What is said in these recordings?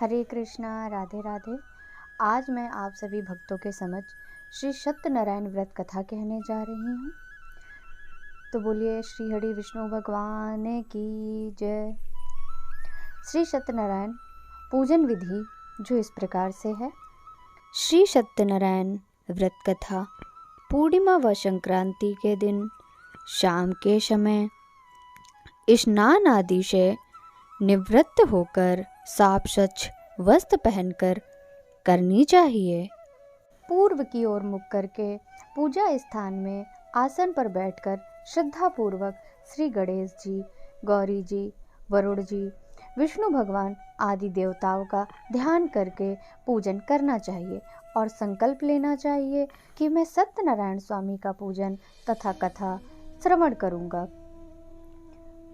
हरे कृष्णा, राधे राधे। आज मैं आप सभी भक्तों के समक्ष श्री सत्यनारायण व्रत कथा कहने जा रही हूँ। तो बोलिए श्री हरि विष्णु भगवान की जय। श्री सत्यनारायण पूजन विधि जो इस प्रकार से है। श्री सत्यनारायण व्रत कथा पूर्णिमा व संक्रांति के दिन शाम के समय स्नान आदि से निवृत्त होकर साफ स्वच्छ वस्त्र पहनकर करनी चाहिए। पूर्व की ओर मुख करके पूजा स्थान में आसन पर बैठकर श्रद्धापूर्वक श्री गणेश जी, गौरी जी, वरुण जी, विष्णु भगवान आदि देवताओं का ध्यान करके पूजन करना चाहिए और संकल्प लेना चाहिए कि मैं सत्यनारायण स्वामी का पूजन तथा कथा श्रवण करूंगा।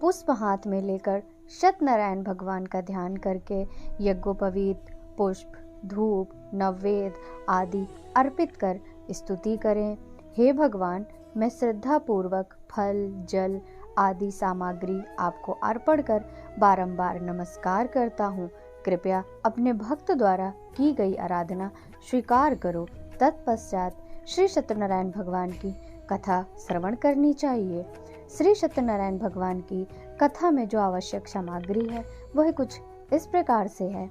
पुष्प हाथ में लेकर सत्यनारायण भगवान का ध्यान करके यज्ञोपवीत, पुष्प, धूप, नैवेद्य आदि अर्पित कर स्तुति करें। हे भगवान, मैं श्रद्धा पूर्वक फल, जल आदि सामग्री आपको अर्पण कर बारंबार नमस्कार करता हूँ। कृपया अपने भक्त द्वारा की गई आराधना स्वीकार करो। तत्पश्चात श्री सत्यनारायण भगवान की कथा श्रवण करनी चाहिए। श्री सत्यनारायण भगवान की कथा में जो आवश्यक सामग्री है वह कुछ इस प्रकार से है।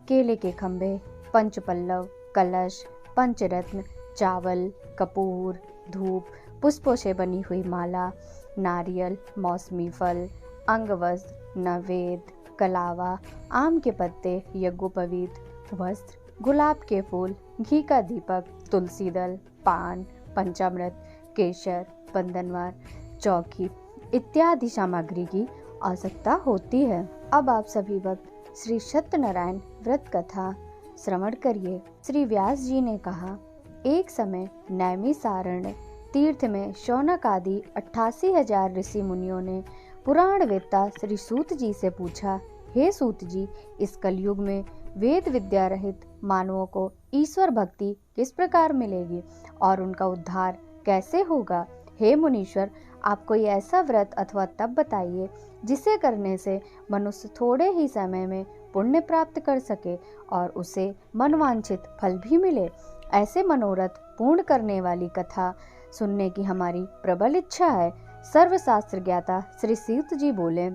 केले के खंभे, पंचपल्लव, कलश, पंचरत्न, चावल, कपूर, धूप, पुष्पों से बनी हुई माला, नारियल, मौसमी फल, अंगवस्त्र, नैवेद्य, कलावा, आम के पत्ते, यज्ञोपवीत, वस्त्र, गुलाब के फूल, घी का दीपक, तुलसी दल, पान, पंचामृत, केसर, बंधनवार, चौकी इत्यादि सामग्री की आवश्यकता होती है। अब आप सभी भक्त श्री सत्यनारायण व्रत कथा श्रवण करिए। श्री व्यास जी ने कहा, एक समय नैमिषारण्य तीर्थ में शौनक आदि 88,000 ऋषि मुनियों ने पुराण वेत्ता श्री सूत जी से पूछा, हे सूत जी, इस कलयुग में वेद विद्या रहित मानवों को ईश्वर भक्ति किस प्रकार मिलेगी और उनका उद्धार कैसे होगा? हे मुनीश्वर, आप कोई ऐसा व्रत अथवा तप बताइए जिसे करने से मनुष्य थोड़े ही समय में पुण्य प्राप्त कर सके और उसे मनवांछित फल भी मिले। ऐसे मनोरथ पूर्ण करने वाली कथा सुनने की हमारी प्रबल इच्छा है। सर्वशास्त्र ज्ञाता श्री सूत जी बोले,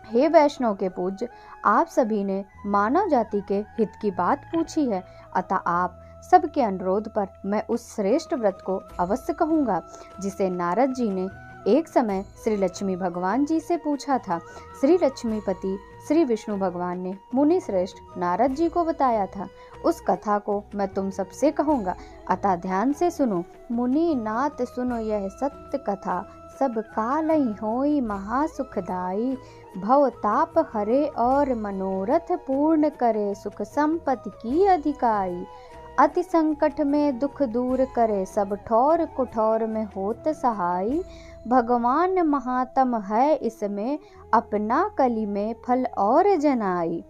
हे वैष्णव के पूज्य, आप सभी ने मानव जाति के हित की बात पूछी है, अतः आप सबके अनुरोध पर मैं उस श्रेष्ठ व्रत को अवश्य कहूँगा जिसे नारद जी ने एक समय श्री लक्ष्मी भगवान जी से पूछा था। श्री लक्ष्मीपति श्री विष्णु भगवान ने मुनि श्रेष्ठ नारद जी को बताया था। उस कथा को मैं तुम सबसे कहूँगा, अतः ध्यान से सुनो। मुनि नाथ सुनो यह सत्य कथा, सब काल ही होई महासुखदाई। भव ताप हरे और मनोरथ पूर्ण करे, सुख संपत्ति की अधिकारी। अति संकट में दुख दूर करे, सब ठौर कुठौर में होत सहाय। भगवान महात्म है इसमें, अपना कली में फल और जनाई।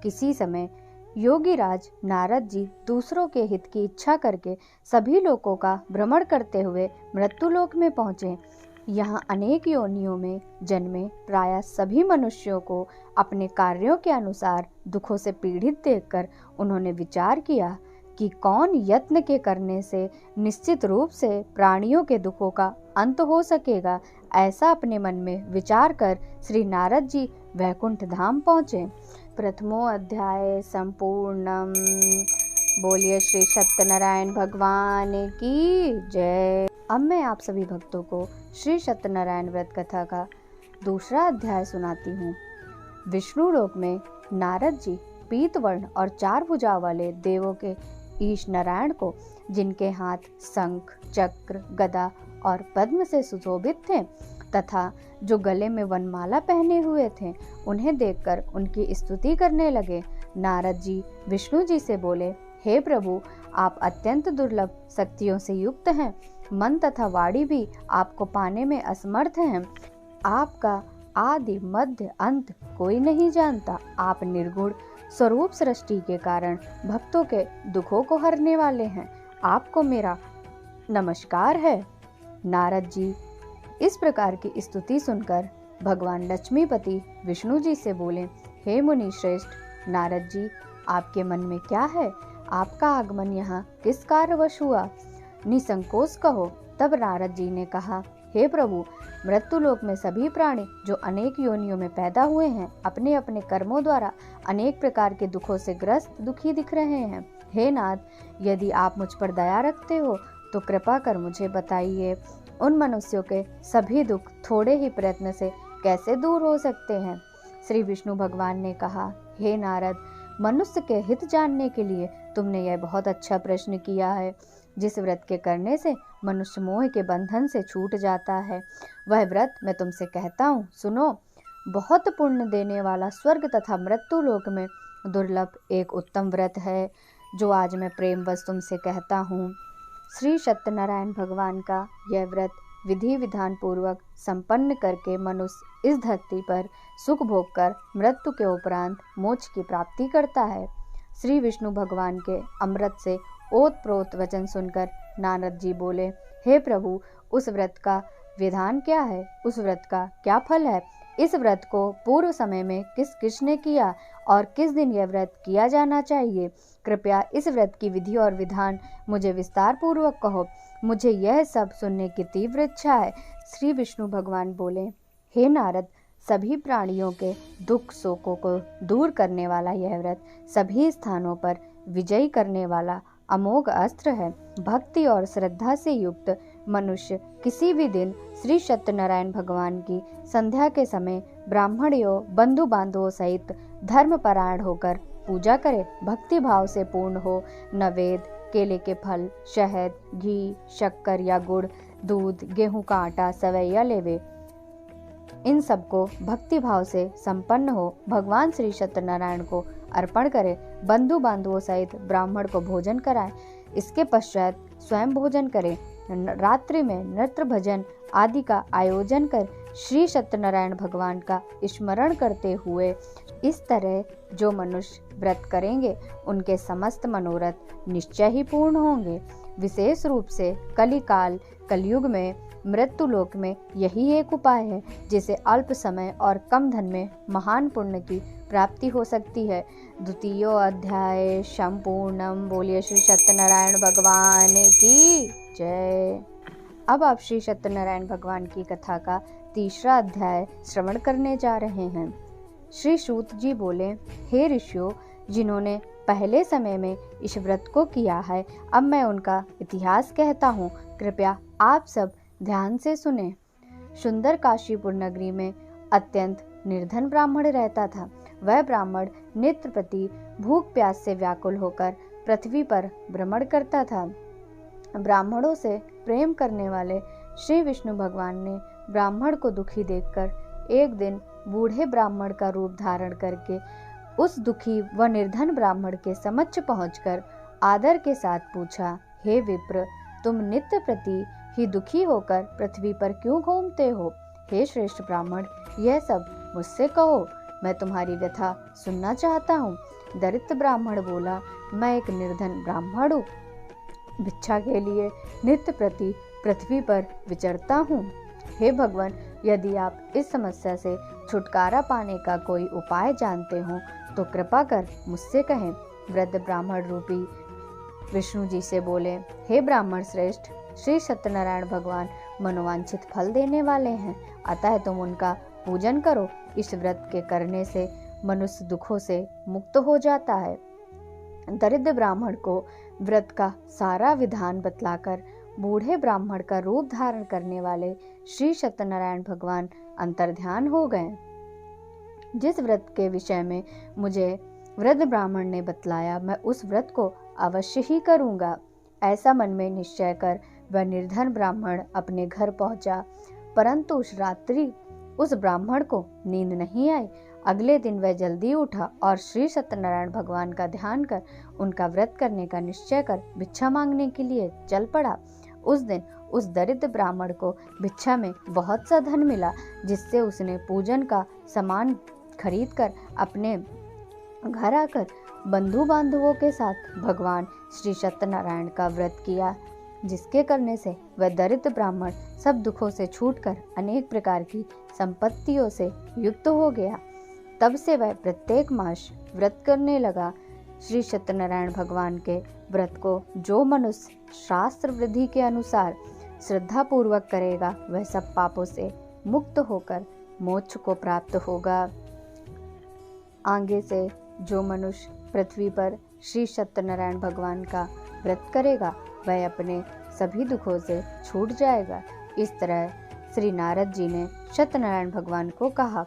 किसी समय योगीराज नारद जी दूसरों के हित की इच्छा करके सभी लोगों का भ्रमण करते हुए मृत्युलोक में पहुँचे। यहाँ अनेक योनियों में जन्मे प्रायः सभी मनुष्यों को अपने कार्यों के अनुसार दुखों से पीड़ित देखकर उन्होंने विचार किया कि कौन यत्न के करने से निश्चित रूप से प्राणियों के दुखों का अंत हो सकेगा। ऐसा अपने मन में विचार कर श्री नारद जी वैकुंठ धाम पहुँचे। प्रथमो अध्याय संपूर्णम। बोलिए श्री सत्यनारायण भगवान की जय। अब मैं आप सभी भक्तों को श्री सत्यनारायण व्रत कथा का दूसरा अध्याय सुनाती हूँ। विष्णु लोक में नारद जी पीत वर्ण और 4 भुजा वाले देवों के ईश नारायण को, जिनके हाथ शंख, चक्र, गदा और पद्म से सुशोभित थे तथा जो गले में वनमाला पहने हुए थे, उन्हें देखकर उनकी स्तुति करने लगे। नारद जी विष्णु जी से बोले, हे प्रभु, आप अत्यंत दुर्लभ शक्तियों से युक्त हैं। मन तथा वाणी भी आपको पाने में असमर्थ हैं। आपका आदि मध्य अंत कोई नहीं जानता। आप निर्गुण स्वरूप सृष्टि के कारण भक्तों के दुखों को हरने वाले हैं। आपको मेरा नमस्कार है। नारद जी इस प्रकार की स्तुति सुनकर भगवान लक्ष्मीपति विष्णु जी से बोले, हे मुनि श्रेष्ठ नारद जी, आपके मन में क्या है? आपका आगमन यहाँ किस कार्यवश हुआ? निसंकोच कहो। तब नारद जी ने कहा, हे प्रभु, मृत्युलोक में सभी प्राणी जो अनेक योनियों में पैदा हुए हैं, अपने अपने कर्मों द्वारा अनेक प्रकार के दुखों से ग्रस्त दुखी दिख रहे हैं। हे नाथ, यदि आप मुझ पर दया रखते हो तो कृपा कर मुझे बताइए, उन मनुष्यों के सभी दुख थोड़े ही प्रयत्न से कैसे दूर हो सकते हैं? श्री विष्णु भगवान ने कहा, हे नारद, मनुष्य के हित जानने के लिए तुमने यह बहुत अच्छा प्रश्न किया है। जिस व्रत के करने से मनुष्य मोह के बंधन से छूट जाता है, वह व्रत मैं तुमसे कहता हूँ, सुनो। बहुत पुण्य देने वाला स्वर्ग तथा मृत्यु लोक में दुर्लभ एक उत्तम व्रत है, जो आज मैं प्रेमवश तुमसे कहता हूँ। श्री सत्यनारायण भगवान का यह व्रत विधि विधान पूर्वक संपन्न करके मनुष्य इस धरती पर सुख भोग कर मृत्यु के उपरांत मोक्ष की प्राप्ति करता है। श्री विष्णु भगवान के अमृत से ओत प्रोत वचन सुनकर नारद जी बोले, हे प्रभु, उस व्रत का विधान क्या है? उस व्रत का क्या फल है? इस व्रत को पूर्व समय में किसने किया और किस दिन यह व्रत किया जाना चाहिए? कृपया इस व्रत की विधि और विधान मुझे विस्तार पूर्वक कहो। मुझे यह सब सुनने की तीव्र इच्छा है। श्री विष्णु भगवान बोले, हे नारद, सभी प्राणियों के दुख शोकों को दूर करने वाला यह व्रत सभी स्थानों पर विजयी करने वाला अमोघ अस्त्र है। भक्ति और श्रद्धा से युक्त मनुष्य किसी भी दिन श्री सत्यनारायण भगवान की संध्या के समय ब्राह्मणों बंधु बांधवों सहित धर्मपरायण होकर पूजा करे। भक्ति भाव से पूर्ण हो, नवेद, केले के फल, शहद, घी, शक्कर या गुड़, दूध, गेहूं का आटा, सवैया लेवे, इन सबको भक्ति भाव से संपन्न हो भगवान श्री सत्यनारायण को अर्पण करे। बंधु बांधवों सहित ब्राह्मण को भोजन कराए। इसके पश्चात स्वयं भोजन करे। रात्रि में नृत्य भजन आदि का आयोजन कर श्री सत्यनारायण भगवान का स्मरण करते हुए इस तरह जो मनुष्य व्रत करेंगे उनके समस्त मनोरथ निश्चय ही पूर्ण होंगे। विशेष रूप से कलयुग में मृत्यु लोक में यही एक उपाय है जिसे अल्प समय और कम धन में महान पुण्य की प्राप्ति हो सकती है। द्वितीय अध्याय संपूर्णम। बोलिए श्री सत्यनारायण भगवान की जय। अब आप श्री सत्यनारायण भगवान की कथा का तीसरा अध्याय श्रवण करने जा रहे हैं। श्री सूत जी बोले, हे ऋषियों, जिन्होंने पहले समय में इस व्रत को किया है, अब मैं उनका इतिहास कहता हूँ। कृपया आप सब ध्यान से सुने। सुंदर काशीपुर नगरी में अत्यंत निर्धन ब्राह्मण रहता था। वह ब्राह्मण नित्य प्रति भूख प्यास से व्याकुल होकर पृथ्वी पर भ्रमण करता था। ब्राह्मणों से प्रेम करने वाले श्री विष्णु भगवान ने ब्राह्मण को दुखी देखकर एक दिन बूढ़े ब्राह्मण का रूप धारण करके उस दुखी व निर्धन ब्राह्मण के समक्ष पहुंचकर आदर के साथ पूछा, हे विप्र, तुम नित्य प्रति ही दुखी होकर पृथ्वी पर क्यों घूमते हो? हे श्रेष्ठ ब्राह्मण, यह सब मुझसे कहो, मैं तुम्हारी व्यथा सुनना चाहता हूँ। दरिद्र ब्राह्मण बोला, मैं एक निर्धन ब्राह्मण हूँ, भिक्षा के लिए नित्य प्रति पृथ्वी पर विचरता हूँ। हे भगवान, यदि आप इस समस्या से छुटकारा पाने का कोई उपाय जानते हो तो कृपा कर मुझसे कहें। वृद्ध ब्राह्मण रूपी विष्णु जी से बोले, हे ब्राह्मण श्रेष्ठ, श्री सत्यनारायण भगवान मनोवांछित फल देने वाले हैं, अतः तुम उनका पूजन करो। इस व्रत के करने से मनुष्य दुखों से मुक्त हो जाता है। दरिद्र ब्राह्मण को व्रत का सारा विधान बतलाकर बूढ़े ब्राह्मण का रूप धारण करने वाले श्री सत्यनारायण भगवान अंतर्ध्यान हो गए। जिस व्रत के विषय में मुझे वृद्ध ब्राह्मण ने बतलाया, मैं उस व्रत को अवश्य ही करूंगा, ऐसा मन में निश्चय कर वह निर्धन ब्राह्मण अपने घर पहुंचा। परंतु उस रात्रि उस ब्राह्मण को नींद नहीं आई। अगले दिन वह जल्दी उठा और श्री सत्यनारायण भगवान का ध्यान कर उनका व्रत करने का निश्चय कर भिक्षा मांगने के लिए चल पड़ा। उस दिन उस दरिद्र ब्राह्मण को भिक्षा में बहुत सा धन मिला, जिससे उसने पूजन का सामान खरीद कर अपने घर आकर बंधु बांधवों के साथ भगवान श्री सत्यनारायण का व्रत किया, जिसके करने से वह दरिद्र ब्राह्मण सब दुखों से छूटकर अनेक प्रकार की संपत्तियों से युक्त हो गया। तब से वह प्रत्येक मास व्रत करने लगा। श्री सत्यनारायण भगवान के व्रत को जो मनुष्य शास्त्र विधि के अनुसार श्रद्धा पूर्वक करेगा वह सब पापों से मुक्त होकर मोक्ष को प्राप्त होगा। आगे से जो मनुष्य पृथ्वी पर श्री सत्यनारायण भगवान का व्रत करेगा वह अपने सभी दुखों से छूट जाएगा। इस तरह श्री नारद जी ने सत्यनारायण भगवान को कहा,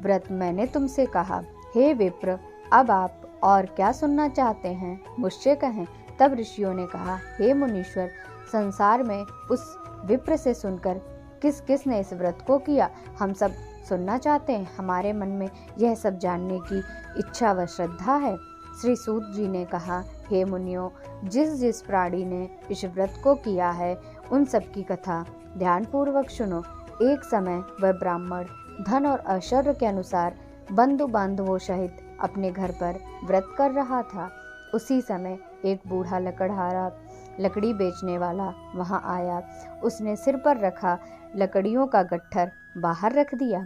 व्रत मैंने तुमसे कहा, हे विप्र, अब आप और क्या सुनना चाहते हैं, मुझसे कहें। तब ऋषियों ने कहा, हे मुनीश्वर, संसार में उस विप्र से सुनकर किस किस ने इस व्रत को किया, हम सब सुनना चाहते हैं। हमारे मन में यह सब जानने की इच्छा व श्रद्धा है। श्री सूत जी ने कहा, हे मुनियों, जिस जिस प्राणी ने इस व्रत को किया है उन सब की कथा ध्यान पूर्वक सुनो। एक समय वह ब्राह्मण धन और ऐश्वर्य के अनुसार बंधु बांधवों सहित अपने घर पर व्रत कर रहा था। उसी समय एक बूढ़ा लकड़हारा लकड़ी बेचने वाला वहां आया। उसने सिर पर रखा लकड़ियों का गट्ठर बाहर रख दिया।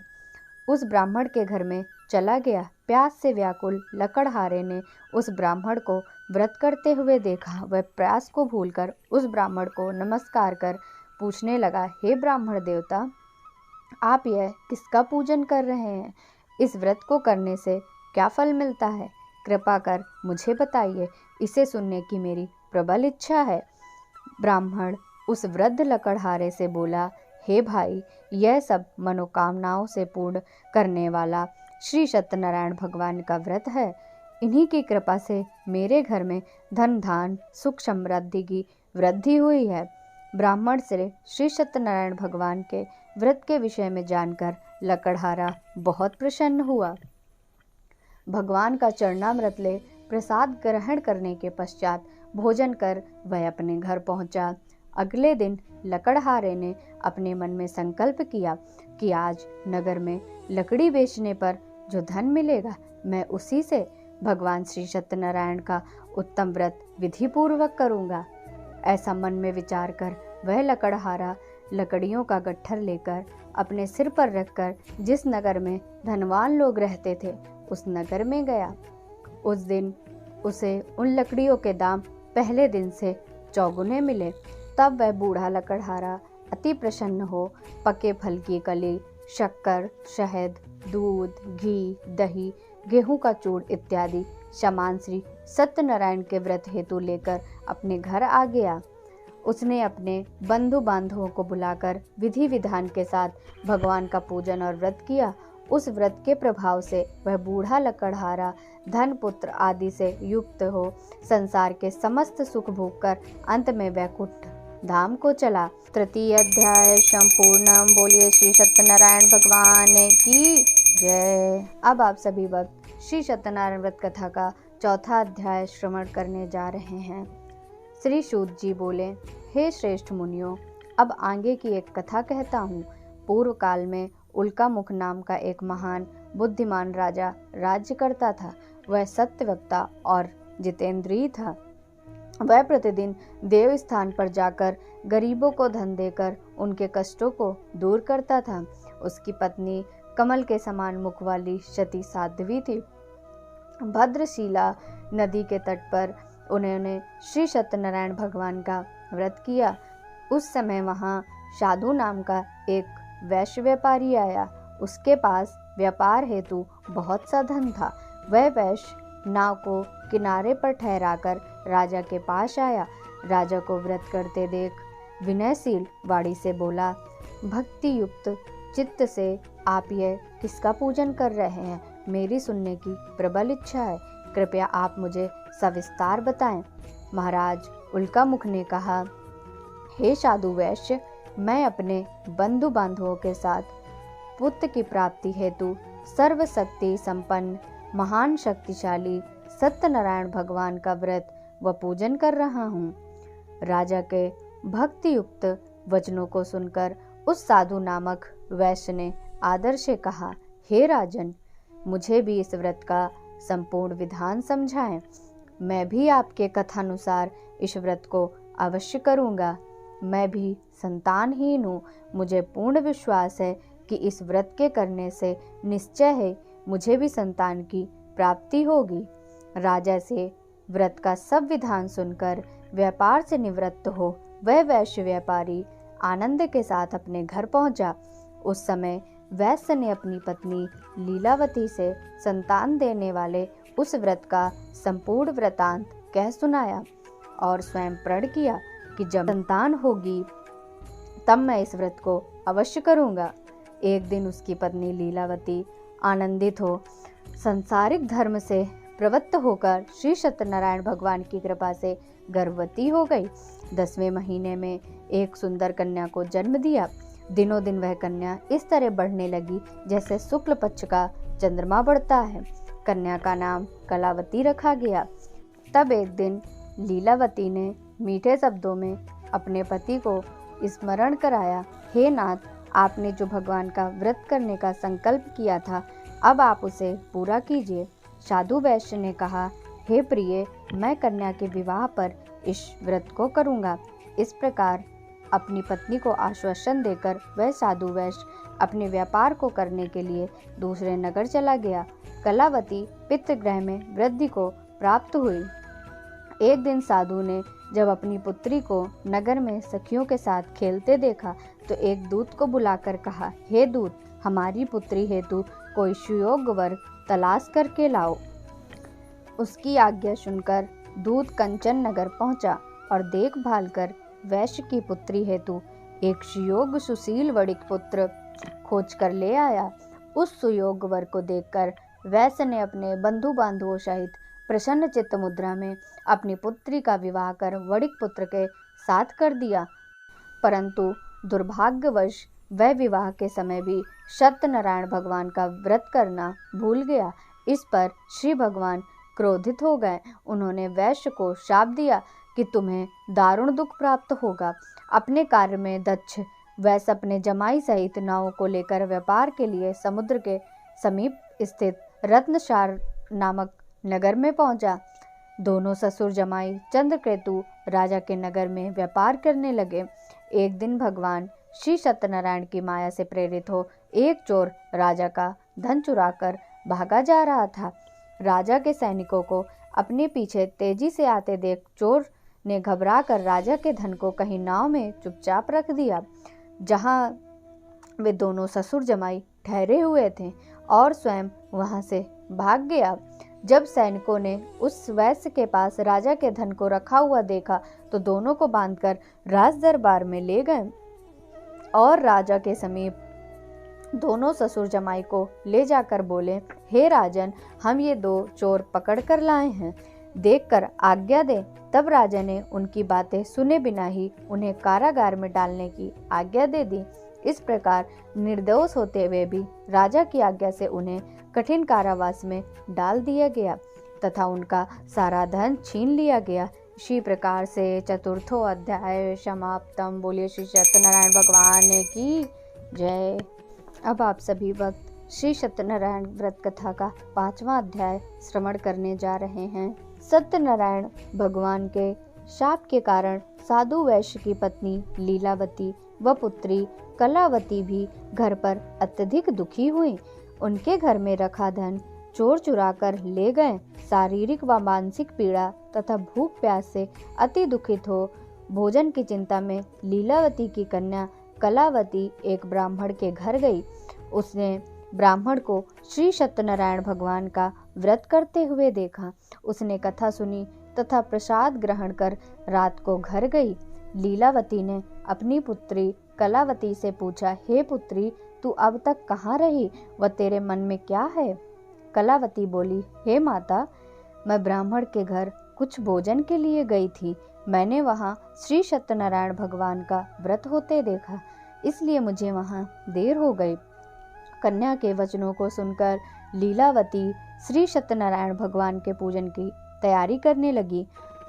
उस ब्राह्मण के घर में चला गया। प्यास से व्याकुल लकड़हारे ने उस ब्राह्मण को व्रत करते हुए देखा। वह प्यास को भूलकर उस ब्राह्मण को नमस्कार कर पूछने लगा, हे ब्राह्मण देवता, आप यह किसका पूजन कर रहे हैं? इस व्रत को करने से क्या फल मिलता है? कृपा कर मुझे बताइए, इसे सुनने की मेरी प्रबल इच्छा है। ब्राह्मण उस वृद्ध लकड़हारे से बोला, हे भाई, यह सब मनोकामनाओं से पूर्ण करने वाला श्री सत्यनारायण भगवान का व्रत है। इन्हीं की कृपा से मेरे घर में धन धान सुख समृद्धि की वृद्धि हुई है। ब्राह्मण से श्री सत्यनारायण भगवान के व्रत के विषय में जानकर लकड़हारा बहुत प्रसन्न हुआ। भगवान का चरणामृत ले प्रसाद ग्रहण करने के पश्चात भोजन कर वह अपने घर पहुंचा। अगले दिन लकड़हारे ने अपने मन में संकल्प किया कि आज नगर में लकड़ी बेचने पर जो धन मिलेगा मैं उसी से भगवान श्री सत्यनारायण का उत्तम व्रत विधि पूर्वक करूंगा। ऐसा मन में विचार कर वह लकड़हारा लकड़ियों का गट्ठर लेकर अपने सिर पर रखकर जिस नगर में धनवान लोग रहते थे उस नगर में गया। उस दिन उसे उन लकड़ियों के दाम पहले दिन से चौगुने मिले। तब वह बूढ़ा लकड़हारा अति प्रसन्न हो पके फल की कली, शक्कर, शहद, दूध, घी, दही, गेहूं का चूर्ण इत्यादि सामान श्री सत्यनारायण के व्रत हेतु लेकर अपने घर आ गया। उसने अपने बंधु बांधवों को बुलाकर विधि विधान के साथ भगवान का पूजन और व्रत किया। उस व्रत के प्रभाव से वह बूढ़ा लकड़हारा धन पुत्र आदि से युक्त हो संसार के समस्त सुख भोग कर अंत में वैकुंठ धाम को चला। तृतीय अध्याय संपूर्णम। बोलिए श्री सत्यनारायण भगवान की जय। अब आप सभी वक्त श्री सत्यनारायण व्रत कथा का चौथा अध्याय श्रवण करने जा रहे हैं। श्री सूत जी बोले, हे श्रेष्ठ मुनियों, अब आगे की एक कथा कहता हूँ। पूर्व काल में उल्कामुख नाम का एक महान बुद्धिमान राजा राज्य करता था। वह सत्यवक्ता और जितेंद्रिय था। वह प्रतिदिन देव स्थान पर जाकर गरीबों को धन देकर उनके कष्टों को दूर करता था। उसकी पत्नी कमल के समान मुख वाली सती साध्वी थी। भद्रशिला नदी के तट पर उन्होंने श्री सत्यनारायण भगवान का व्रत किया। उस समय वहां साधु नाम का एक वैश्य व्यापारी आया। उसके पास व्यापार हेतु बहुत सा धन था। वह वैश्य नाव को किनारे पर ठहराकर राजा के पास आया। राजा को व्रत करते देख विनयशील वाणी से बोला, भक्ति युक्त चित्त से आप यह किसका पूजन कर रहे हैं? मेरी सुनने की प्रबल इच्छा है, कृपया आप मुझे सविस्तार बताएं। महाराज उल्कामुख ने कहा, हे साधु वैश्य, मैं अपने बंधु बांधवों के साथ पुत्र की प्राप्ति हेतु सर्वशक्ति संपन्न महान शक्तिशाली सत्यनारायण भगवान का व्रत व पूजन कर रहा हूँ। राजा के भक्ति युक्त वचनों को सुनकर उस साधु नामक वैश्य ने आदर से कहा, हे राजन, मुझे भी इस व्रत का संपूर्ण विधान समझाएं। मैं भी आपके कथानुसार इस व्रत को अवश्य करूँगा। मैं भी संतानहीन हूँ। मुझे पूर्ण विश्वास है कि इस व्रत के करने से निश्चय है मुझे भी संतान की प्राप्ति होगी। राजा से व्रत का सब विधान सुनकर व्यापार से निवृत्त हो वह वैश्य व्यापारी आनंद के साथ अपने घर पहुंचा। उस समय वैश्य ने अपनी पत्नी लीलावती से संतान देने वाले उस व्रत का संपूर्ण वृतांत कह सुनाया और स्वयं प्रण किया कि जब संतान होगी तब मैं इस व्रत को अवश्य करूंगा। एक दिन उसकी पत्नी लीलावती आनंदित हो सांसारिक धर्म से प्रवृत्त होकर श्री सत्यनारायण भगवान की कृपा से गर्भवती हो गई। 10वें महीने में एक सुंदर कन्या को जन्म दिया। दिनों दिन वह कन्या इस तरह बढ़ने लगी जैसे शुक्ल पक्ष का चंद्रमा बढ़ता है। कन्या का नाम कलावती रखा गया। तब एक दिन लीलावती ने मीठे शब्दों में अपने पति को स्मरण कराया, हे नाथ, आपने जो भगवान का व्रत करने का संकल्प किया था, अब आप उसे पूरा कीजिए। साधु वैश्य ने कहा, हे प्रिय, मैं कन्या के विवाह पर इस व्रत को करूंगा। इस प्रकार अपनी पत्नी को आश्वासन देकर वह साधु वैश्य अपने व्यापार को करने के लिए दूसरे नगर चला गया। कलावती पितृगृह में वृद्धि को प्राप्त हुई। एक दिन साधु ने जब अपनी पुत्री को नगर में सखियों के साथ खेलते देखा तो एक दूत को बुलाकर कहा, हे दूत, हमारी पुत्री हेतु कोई सुयोग्य वर तलाश करके लाओ। उसकी आज्ञा सुनकर दूत कंचन नगर पहुंचा और देखभाल कर वैश्य की पुत्री हेतु एक सुयोग्य सुशील वणिक पुत्र खोज कर ले आया। उस सुयोग्य वर को देखकर वैश्य ने अपने बंधु बांधवों सहित प्रसन्न चित्त मुद्रा में अपनी पुत्री का विवाह कर वणिक पुत्र के साथ कर दिया। परंतु दुर्भाग्यवश वह विवाह के समय भी सत्यनारायण भगवान का व्रत करना भूल गया। इस पर श्री भगवान क्रोधित हो गए। उन्होंने वैश्य को शाप दिया कि तुम्हें दारुण दुख प्राप्त होगा। अपने कार्य में दक्ष वैश्य अपने जमाई सहित नावों को लेकर व्यापार के लिए समुद्र के समीप स्थित रत्नसार नामक नगर में पहुंचा। दोनों ससुर जमाई चंद्रकेतु राजा के नगर में व्यापार करने लगे। एक दिन भगवान श्री सत्यनारायण की माया से प्रेरित हो एक चोर राजा का धन चुराकर भागा जा रहा था। राजा के सैनिकों को अपने पीछे तेजी से आते देख चोर ने घबराकर राजा के धन को कहीं नाव में चुपचाप रख दिया, जहां वे दोनों ससुर जमाई ठहरे हुए थे, और स्वयं वहां से भाग गया। जब सैनिकों ने उस वैश्य के पास राजा के धन को रखा हुआ देखा तो दोनों को बांधकर राज दरबार में ले गए और राजा के समीप दोनों ससुर जमाई को ले जाकर बोले, हे राजन, हम ये दो चोर पकड़ कर लाए हैं, देखकर आज्ञा दे। तब राजा ने उनकी बातें सुने बिना ही उन्हें कारागार में डालने की आज्ञा दे दी। इस प्रकार निर्दोष होते हुए भी राजा की आज्ञा से उन्हें कठिन कारावास में डाल दिया गया तथा उनका सारा धन छीन लिया गया। इसी प्रकार से चतुर्थो अध्याय समाप्तम। बोलिए श्री सत्यनारायण भगवान की जय। अब आप सभी वक्त श्री सत्यनारायण व्रत कथा का 5वां अध्याय श्रवण करने जा रहे हैं। सत्यनारायण भगवान के शाप के कारण साधु वैश्य की पत्नी लीलावती व पुत्री कलावती भी घर पर अत्यधिक दुखी हुई। उनके घर में रखा धन चोर चुरा कर ले गए। शारीरिक व मानसिक पीड़ा तथा भूख प्यास से अति दुखित हो भोजन की चिंता में लीलावती की कन्या कलावती एक ब्राह्मण के घर गई। उसने ब्राह्मण को श्री सत्यनारायण भगवान का व्रत करते हुए देखा। उसने कथा सुनी तथा प्रसाद ग्रहण कर रात को घर गई। लीलावती ने अपनी पुत्री कलावती से पूछा, हे पुत्री, तू अब तक कहाँ रही व तेरे मन में क्या है? कलावती बोली, हे माता, मैं ब्राह्मण के घर कुछ भोजन के लिए गई थी। मैंने वहाँ श्री सत्यनारायण भगवान का व्रत होते देखा, इसलिए मुझे वहाँ देर हो गई। कन्या के वचनों को सुनकर लीलावती श्री सत्यनारायण भगवान के पूजन की तैयारी करने लगी।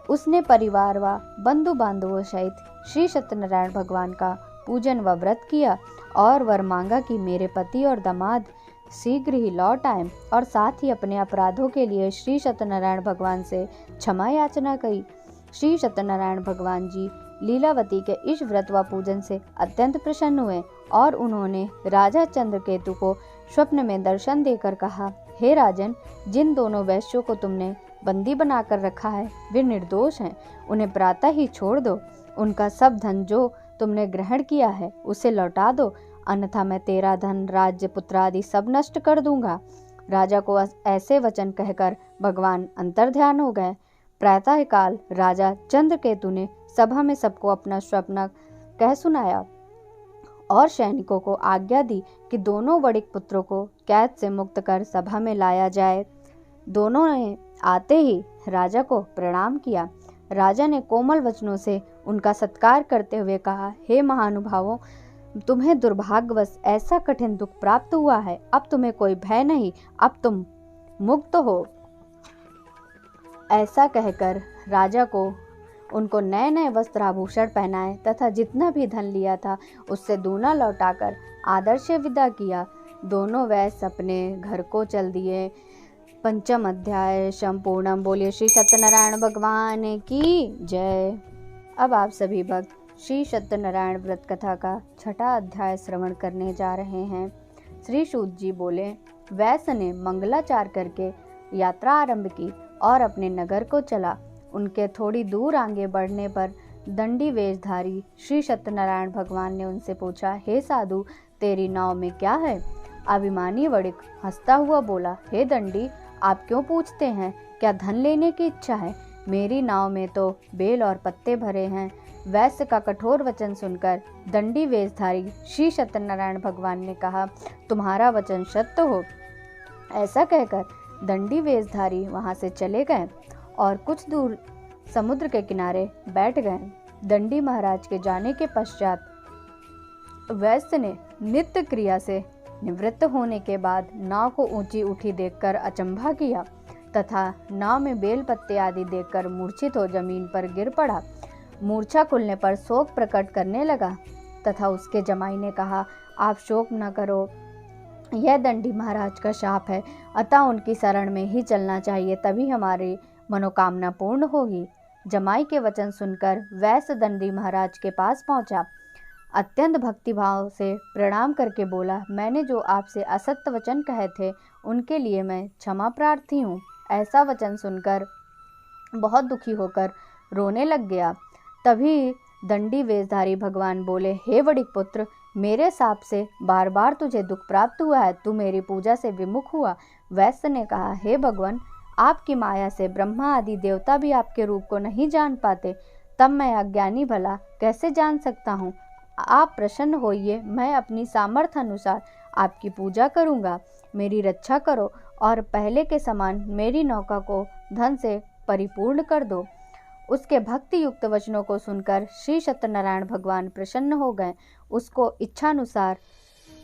उसने परिवार व बंधु बांधवों सहित श्री सत्यनारायण भगवान का पूजन व व्रत किया और वर मांगा कि मेरे पति और दामाद शीघ्र ही लौट आए, और साथ ही अपने अपराधों के लिए श्री सत्यनारायण भगवान से क्षमा याचना की। श्री सत्यनारायण भगवान जी लीलावती के इस व्रत व पूजन से अत्यंत प्रसन्न हुए और उन्होंने राजा चंद्रकेतु को स्वप्न में दर्शन देकर कहा, हे राजन, जिन दोनों वैश्यों को तुमने बंदी बनाकर रखा है वे निर्दोष हैं, उन्हें प्रातः ही छोड़ दो। उनका सब धन जो तुमने ग्रहण किया है उसे लौटा दो, अन्यथा मैं तेरा धन, राज्य, पुत्र आदि सब नष्ट कर दूंगा। राजा को ऐसे वचन कहकर भगवान अंतर्ध्यान हो गए। प्रातः काल राजा चंद्रकेतु ने सभा में सबको अपना स्वप्न कह सुनाया और सैनिकों को आज्ञा दी कि दोनों वणिक पुत्रों को कैद से मुक्त कर सभा में लाया जाए। दोनों ने आते ही राजा को प्रणाम किया। राजा ने कोमल वचनों से उनका सत्कार करते हुए कहा, हे महानुभावों, तुम्हें दुर्भाग्यवश ऐसा कठिन दुख प्राप्त हुआ है। अब तुम्हें कोई भय नहीं, अब तुम मुक्त हो। ऐसा कहकर राजा को उनको नए नए वस्त्र आभूषण पहनाए तथा जितना भी धन लिया था उससे दूना लौटाकर आदर से विदा किया। दोनों वैश्य अपने घर को चल दिए। पंचम अध्याय संपूर्णम। बोलिए श्री सत्यनारायण भगवान की जय। अब आप सभी भक्त श्री सत्यनारायण व्रत कथा का छठा अध्याय श्रवण करने जा रहे हैं। श्री सूत जी बोले, वैश्य ने मंगलाचार करके यात्रा आरंभ की और अपने नगर को चला। उनके थोड़ी दूर आगे बढ़ने पर दंडी वेशधारी श्री सत्यनारायण भगवान ने उनसे पूछा, हे साधु, तेरी नाव में क्या है? अभिमानी वणिक हंसता हुआ बोला, हे दंडी, आप क्यों पूछते हैं? क्या धन लेने की इच्छा है? मेरी नाव में तो बेल और पत्ते भरे हैं। वैश्य का कठोर वचन सुनकर दंडी वेशधारी श्री सत्यनारायण भगवान ने कहा, तुम्हारा वचन सत्य हो। ऐसा कहकर दंडी वेशधारी वहां से चले गए और कुछ दूर समुद्र के किनारे बैठ गए। दंडी महाराज के जाने के पश्चात वैश्य ने नित्य क्रिया से निवृत्त होने के बाद नाव को ऊंची उठी देखकर अचंभा किया तथा नाव में बेल पत्ते आदि देखकर मूर्छित हो जमीन पर गिर पड़ा। मूर्छा खुलने पर शोक प्रकट करने लगा तथा उसके जमाई ने कहा, आप शोक न करो, यह दंडी महाराज का शाप है, अतः उनकी शरण में ही चलना चाहिए, तभी हमारी मनोकामना पूर्ण होगी। जमाई के वचन सुनकर वैश्य दंडी महाराज के पास पहुंचा। अत्यंत भक्तिभाव से प्रणाम करके बोला, मैंने जो आपसे असत्य वचन कहे थे उनके लिए मैं क्षमा प्रार्थी हूँ। ऐसा वचन सुनकर बहुत दुखी होकर रोने लग गया। तभी दंडी वेशधारी भगवान बोले, हे वणिक पुत्र, मेरे शाप से बार बार तुझे दुख प्राप्त हुआ है, तू मेरी पूजा से विमुख हुआ। वैश्य ने कहा, हे भगवान, आपकी माया से ब्रह्मा आदि देवता भी आपके रूप को नहीं जान पाते, तब मैं अज्ञानी भला कैसे जान सकता हूँ? आप प्रसन्न होइए, मैं अपनी सामर्थ्य अनुसार आपकी पूजा करूँगा। मेरी रक्षा करो और पहले के समान मेरी नौका को धन से परिपूर्ण कर दो। उसके भक्ति युक्त वचनों को सुनकर श्री सत्यनारायण भगवान प्रसन्न हो गए। उसको इच्छानुसार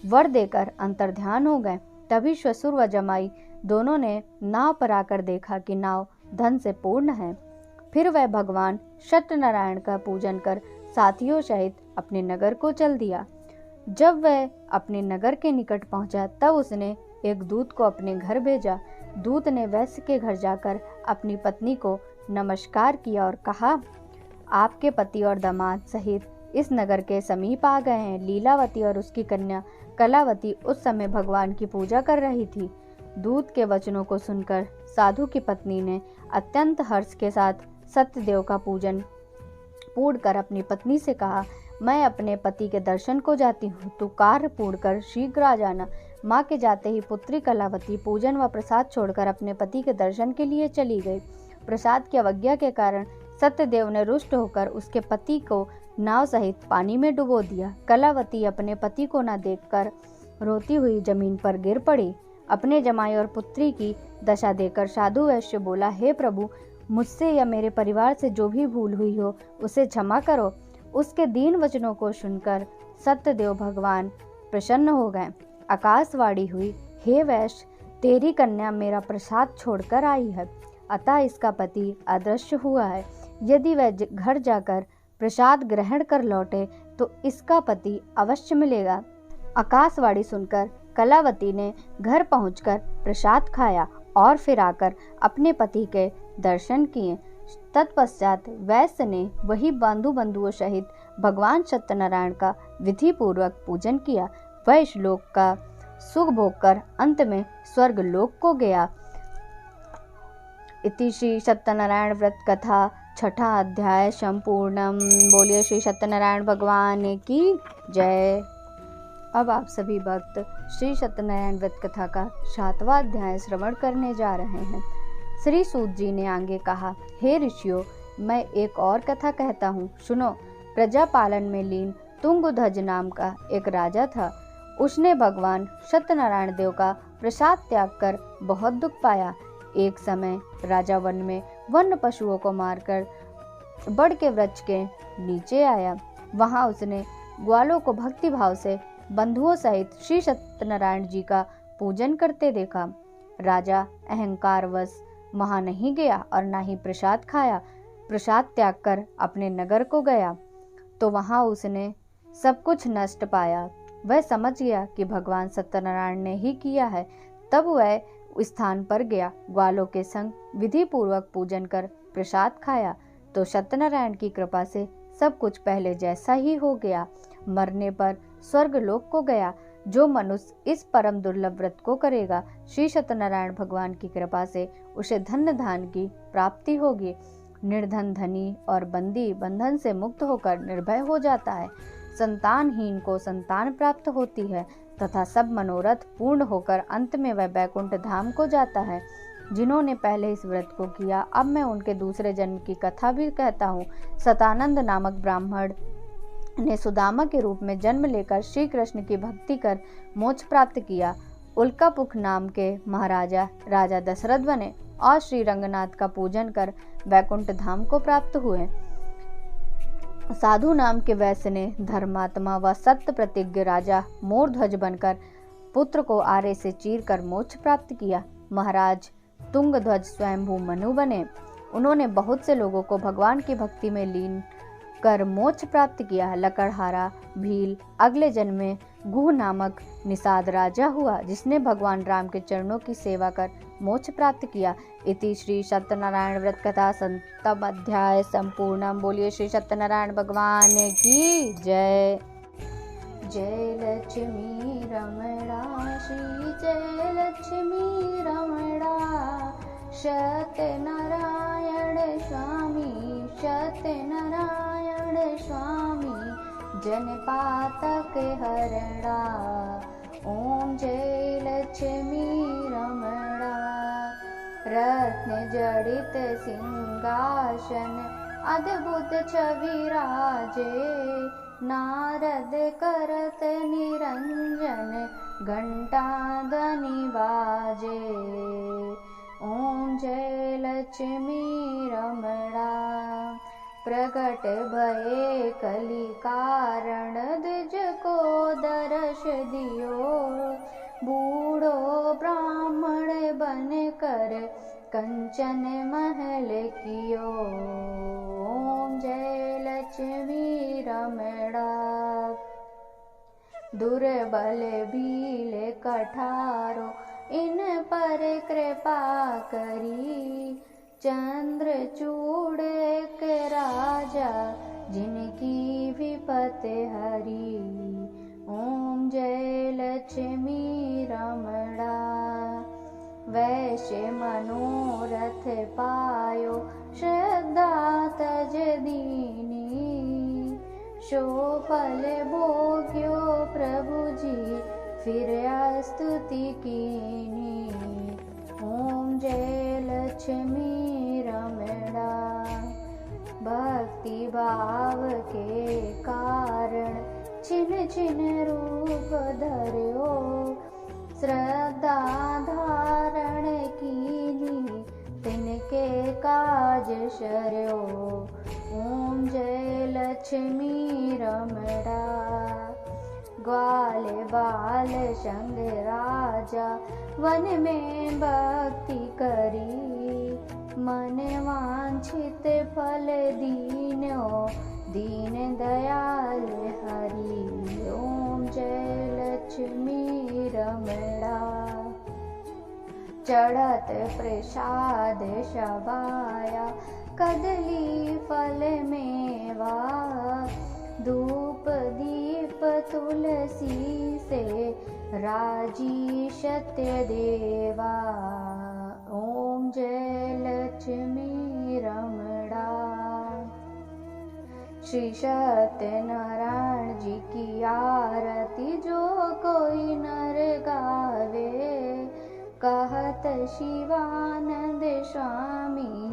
वर देकर अंतर्ध्यान हो गए। तभी ससुर व जमाई दोनों ने नाव पर आकर देखा कि नाव धन से पूर्ण है। फिर वह भगवान सत्यनारायण का पूजन कर साथियों सहित अपने नगर को चल दिया। जब वह अपने नगर के निकट पहुंचा तब उसने एक दूत को अपने घर भेजा। दूत ने वैश्य के घर जाकर अपनी पत्नी को नमस्कार किया और कहा, आपके पति और दामाद सहित इस नगर के समीप आ गए हैं। लीलावती और उसकी कन्या कलावती उस समय भगवान की पूजा कर रही थी। दूत के वचनों को सुनकर साधु की पत्नी ने अत्यंत हर्ष के साथ सत्यदेव का पूजन पूर्ण कर अपनी पत्नी से कहा, मैं अपने पति के दर्शन को जाती हूँ, तू कार्य पूर्ण कर शीघ्र आ जाना। माँ के जाते ही पुत्री कलावती पूजन व प्रसाद छोड़कर अपने पति के दर्शन के लिए चली गई। प्रसाद की अवज्ञा के कारण सत्यदेव ने रुष्ट होकर उसके पति को नाव सहित पानी में डुबो दिया। कलावती अपने पति को न देखकर रोती हुई जमीन पर गिर पड़ी। अपने जमाई और पुत्री की दशा देखकर साधु वैश्य बोला, हे प्रभु, मुझसे या मेरे परिवार से जो भी भूल हुई हो उसे क्षमा करो। उसके दीन वचनों को सुनकर सत्यदेव भगवान प्रसन्न हो गए। आकाशवाणी हुई, हे वैश्य, तेरी कन्या मेरा प्रसाद छोड़कर आई है, अतः इसका पति अदृश्य हुआ है। यदि वह घर जाकर प्रसाद ग्रहण कर लौटे तो इसका पति अवश्य मिलेगा। आकाशवाणी सुनकर कलावती ने घर पहुंचकर प्रसाद खाया और फिर आकर अपने पति के दर्शन किए। तत्पश्चात वैश्य ने वही बंधुओं सहित भगवान सत्यनारायण का विधि पूर्वक पूजन किया। वह इस लोक का सुख भोग कर अंत में स्वर्ग लोक को गया। इति श्री सत्यनारायण व्रत कथा छठा अध्याय संपूर्णम। बोलिए श्री सत्यनारायण भगवान की जय। अब आप सभी भक्त श्री सत्यनारायण व्रत कथा का 7वां अध्याय श्रवण करने जा रहे हैं। श्री सूत जी ने आगे कहा, हे ऋषियों, मैं एक और कथा कहता हूँ, सुनो। प्रजा पालन में लीन तुंगध्वज नाम का एक राजा था। उसने भगवान सत्यनारायण देव का प्रसाद त्याग कर बहुत दुख पाया। एक समय राजा वन में वन्य पशुओं को मारकर बड़ के वृक्ष के नीचे आया। वहां उसने ग्वालों को भक्ति भाव से बंधुओं सहित श्री सत्यनारायण जी का पूजन करते देखा। राजा अहंकारवश वहां नहीं गया और न ही प्रसाद खाया। प्रसाद त्याग कर अपने नगर को गया तो वहां उसने सब कुछ नष्ट पाया। वह समझ गया कि भगवान सत्यनारायण ने ही किया है। तब वह स्थान पर गया, ग्वालों के संग विधि पूर्वक पूजन कर प्रसाद खाया तो सत्यनारायण की कृपा से सब कुछ पहले जैसा ही हो गया। मरने पर स्वर्ग लोक को गया। जो मनुष्य इस परम दुर्लभ व्रत को करेगा, श्री सत्यनारायण भगवान की कृपा से उसे धन धान की प्राप्ति होगी। निर्धन धनी और बंदी बंधन से मुक्त होकर निर्भय हो जाता है। संतानहीन को संतान प्राप्त होती है तथा सब मनोरथ पूर्ण होकर अंत में वह बैकुंठ धाम को जाता है। जिन्होंने पहले इस व्रत को किया, अब मैं उनके दूसरे जन्म की कथा भी कहता हूँ। सतानंद नामक ब्राह्मण ने सुदामा के रूप में जन्म लेकर श्री कृष्ण की भक्ति कर मोक्ष प्राप्त किया। उल्कापुख नाम के महाराजा राजा दशरथ बने और श्री रंगनाथ का पूजन कर बैकुंठ धाम को प्राप्त हुए। साधु नाम के वैश्य ने धर्मात्मा व सत्य प्रतिज्ञ राजा मोरध्वज बनकर पुत्र को आरे से चीर कर मोक्ष प्राप्त किया। महाराज तुंगध्वज स्वयंभू मनु बने। उन्होंने बहुत से लोगों को भगवान की भक्ति में लीन कर मोक्ष प्राप्त किया। लकड़हारा भील अगले जन्म में गुह नामक निषाद राजा हुआ, जिसने भगवान राम के चरणों की सेवा कर मोक्ष प्राप्त किया। इति श्री सत्यनारायण व्रत कथा 7वां अध्याय संपूर्णम। बोलिए श्री सत्यनारायण भगवान की जय। जय लक्ष्मी रमणा, श्री जय लक्ष्मी रमणा। सत्यनारायण स्वामी, सत्यनारायण स्वामी, जनपातक हरणा। ओम जय लक्ष्मी रमणा। रत्न जड़ित सिंहासन, अद्भुत छवि राजे। नारद करत निरंजन, घंटा ध्वनि बाजे। ओम जय लक्ष्मी रमणा। प्रकट भये कलि कारण, द्विज को दर्श दियो। बूढ़ो ब्राह्मण बन कर कंचन महल कियो। ओम जय लक्ष्मी रमणा। दुर्बल भील कठारो, इन पर कृपा करी। चंद्रचूड़ के राजा, जिनकी विपत हरी। ओम जय लक्ष्मी रमणा। वैश्य मनोरथ पायो, श्रद्धा तज दीनी। शो फल भोग्यो प्रभु जी, फिर स्तुति कीनी। ओम जय लक्ष्मी रमणा। भक्ति भाव के कारण, छिन छिन रूप धर्यो। श्रद्धा धारण कीनी, तिनके काज शर्यो। ओम जय लक्ष्मी रमणा। ग्वाल बाल संग राजा, वन में भक्ति करी। मन वांछित फल दीनो, दीन दयाल हरि। ओम जय लक्ष्मी रमणा। चढ़त प्रसाद शबाया, कदली फल मेवा। धूप दीप तुलसी से, राजी सत्य देवा। ओम जय लक्ष्मी रमणा। श्री सत्यनारायण जी की आरती जो कोई नर गावे, कहत शिवानंद स्वामी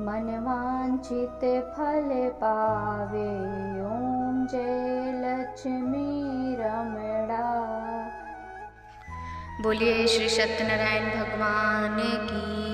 मन वांछित फल पावे। ओम जय लक्ष्मी रमणा। बोलिए श्री सत्यनारायण भगवान की